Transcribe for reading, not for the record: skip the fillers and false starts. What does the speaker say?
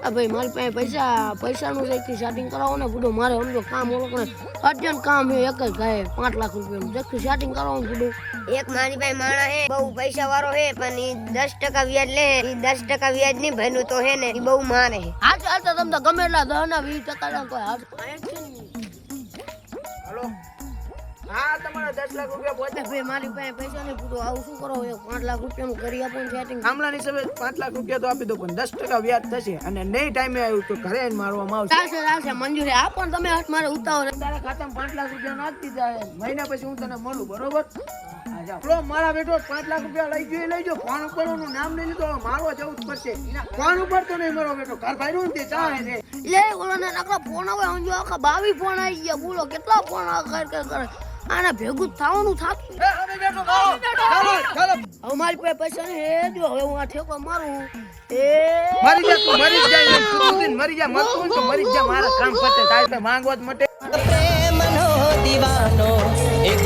ભાઈ મારી પાસે પૈસાનું છે સેટિંગ કરાવો ને બધું મારે સમજો કામ ઓળખને અર્જન્ટ કામ છે એક જ ગાય 5 લાખ રૂપિયાનું જેટલું સેટિંગ કરાવવાનું બધું એક મારી પાસે માણા હે બહુ પૈસા વાળો હે પણ ઈ 10% વ્યાજ લે ઈ 10% વ્યાજ નહીં ભર્યું તો હે ને ઈ બહુ મારે હે હાલ તમને ગમે એટલા 10 ના 20% ના કોઈ હાલ હાલો હા તમારા 10 લાખ રૂપિયા પહોંચે ભાઈ મારી પાસે પૈસા નહીં પૂરો આવું શું કરો 5 લાખ રૂપિયાનું કરી આપો સેટિંગ ગામડાની સભે 5 લાખ રૂપિયા તો આપી દો પણ 10% વ્યાજ થશે અને નહીં ટાઈમે આવ્યું તો ઘરે જ મારવામાં આવશે ચાલશે મંજૂર છે આ પણ તમે મારે ઉતાવળ તારા ખાતામાં 5 લાખ રૂપિયા નાખી દીધા મહિના પછી હું તને મળું બરોબર જાઓ મારા બેટો 5 લાખ રૂપિયા લઈ જો ફોન ઉપરનું નામ નહીં લીધો મારવા જવું જ પડશે ફોન ઉપર તો નહીં મારો બેટો ઘર ભાઈ નું તે ચાહે છે લે ઓલાને નકરા ફોન આવે સમજો આખા 22 ફોન આવી ગયા બોલો કેટલા ફોન કરે આને ભેગું થવાનું થાતું હવે મારી પાસે પૈસા નહીં હે જો હવે હું આ ઠેકો મારું મરી જા તું મરી જાય મરી જા મરતું તો મરી જા મારા કામ પતે તારે માંગવા જ મટે પ્રેમનો દીવાનો એક